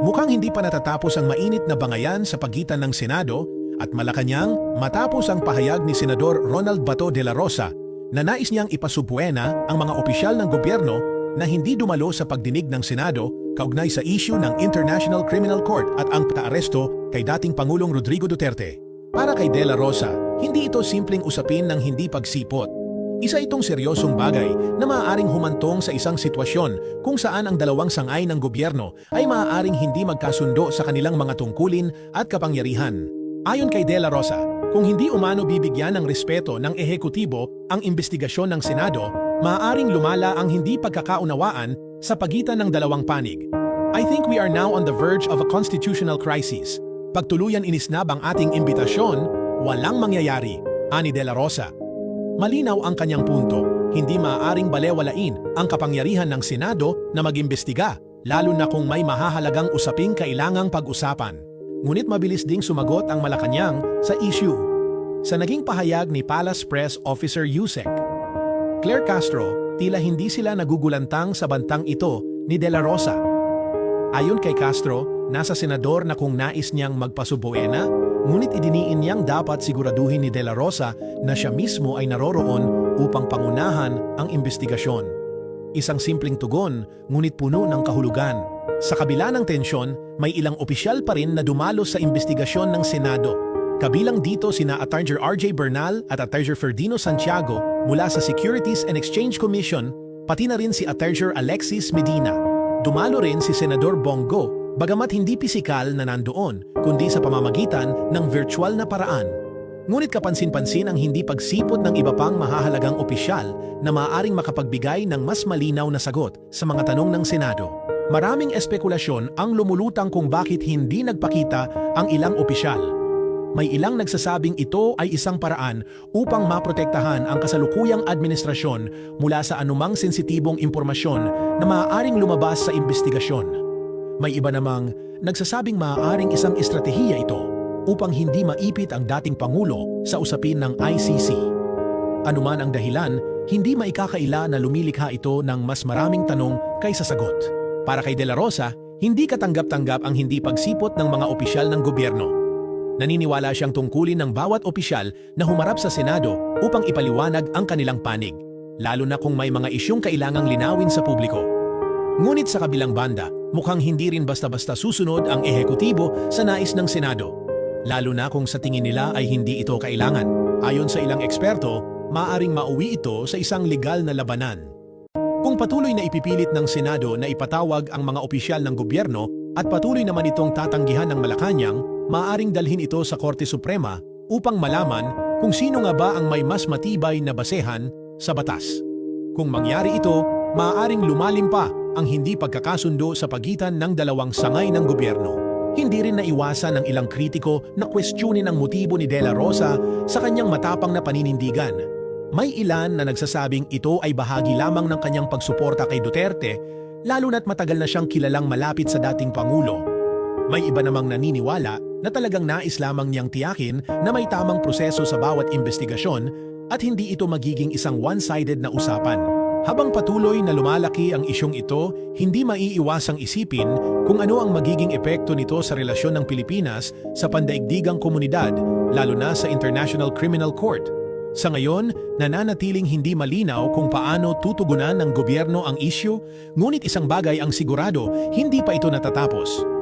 Mukhang hindi pa natatapos ang mainit na bangayan sa pagitan ng Senado at Malacanang matapos ang pahayag ni Senador Ronald Bato de la Rosa na nais niyang ipasubuena ang mga opisyal ng gobyerno na hindi dumalo sa pagdinig ng Senado kaugnay sa issue ng International Criminal Court at ang pag-aaresto kay dating Pangulong Rodrigo Duterte. Para kay de la Rosa, hindi ito simpleng usapin ng hindi pagsipot. Isa itong seryosong bagay na maaaring humantong sa isang sitwasyon kung saan ang dalawang sangay ng gobyerno ay maaaring hindi magkasundo sa kanilang mga tungkulin at kapangyarihan. Ayon kay de la Rosa, kung hindi umano bibigyan ng respeto ng ehekutibo ang investigasyon ng Senado, maaaring lumala ang hindi pagkakaunawaan sa pagitan ng dalawang panig. I think we are now on the verge of a constitutional crisis. Pag tuluyan inisnab ang ating imbitasyon, walang mangyayari, ani de la Rosa. Malinaw ang kanyang punto, hindi maaaring balewalain ang kapangyarihan ng Senado na mag-imbestiga, lalo na kung may mahahalagang usaping kailangang pag-usapan. Ngunit mabilis ding sumagot ang Malacanang sa issue. Sa naging pahayag ni Palace Press Officer Yusek Claire Castro, tila hindi sila nagugulantang sa bantang ito ni de la Rosa. Ayon kay Castro, nasa senador na kung nais niyang magpasubuena, ngunit idiniin niyang dapat siguraduhin ni de la Rosa na siya mismo ay naroroon upang pangunahan ang investigasyon. Isang simpleng tugon, ngunit puno ng kahulugan. Sa kabila ng tensyon, may ilang opisyal pa rin na dumalo sa investigasyon ng Senado. Kabilang dito sina Attorney R.J. Bernal at Attorney Ferdinand Santiago mula sa Securities and Exchange Commission, pati na rin si Attorney Alexis Medina. Dumalo rin si Senador Bongo, bagamat hindi pisikal na nandoon, kundi sa pamamagitan ng virtual na paraan. Ngunit kapansin-pansin ang hindi pagsipot ng iba pang mahahalagang opisyal na maaaring makapagbigay ng mas malinaw na sagot sa mga tanong ng Senado. Maraming espekulasyon ang lumulutang kung bakit hindi nagpakita ang ilang opisyal. May ilang nagsasabing ito ay isang paraan upang maprotektahan ang kasalukuyang administrasyon mula sa anumang sensitibong impormasyon na maaaring lumabas sa investigasyon. May iba namang nagsasabing maaaring isang estratehiya ito upang hindi maipit ang dating Pangulo sa usapin ng ICC. Anuman ang dahilan, hindi maikakaila na lumilikha ito ng mas maraming tanong kaysa sagot. Para kay de la Rosa, hindi katanggap-tanggap ang hindi pagsipot ng mga opisyal ng gobyerno. Naniniwala siyang tungkulin ng bawat opisyal na humarap sa Senado upang ipaliwanag ang kanilang panig, lalo na kung may mga isyung kailangang linawin sa publiko. Ngunit sa kabilang banda, mukhang hindi rin basta-basta susunod ang ehekutibo sa nais ng Senado, lalo na kung sa tingin nila ay hindi ito kailangan. Ayon sa ilang eksperto, maaaring mauwi ito sa isang legal na labanan. Kung patuloy na ipipilit ng Senado na ipatawag ang mga opisyal ng gobyerno at patuloy naman itong tatanggihan ng Malacanang, maaaring dalhin ito sa Korte Suprema upang malaman kung sino nga ba ang may mas matibay na basehan sa batas. Kung mangyari ito, maaaring lumalim pa ang hindi pagkakasundo sa pagitan ng dalawang sangay ng gobyerno. Hindi rin naiwasan ng ilang kritiko na kwestiyonin ang motibo ni de la Rosa sa kanyang matapang na paninindigan. May ilan na nagsasabing ito ay bahagi lamang ng kanyang pagsuporta kay Duterte, lalo na't matagal na siyang kilalang malapit sa dating Pangulo. May iba namang naniniwala na talagang nais lamang niyang tiyakin na may tamang proseso sa bawat investigasyon at hindi ito magiging isang one-sided na usapan. Habang patuloy na lumalaki ang isyong ito, hindi maiiwasang isipin kung ano ang magiging epekto nito sa relasyon ng Pilipinas sa pandaigdigang komunidad, lalo na sa International Criminal Court. Sa ngayon, nananatiling hindi malinaw kung paano tutugunan ng gobyerno ang issue, ngunit isang bagay ang sigurado, hindi pa ito natatapos.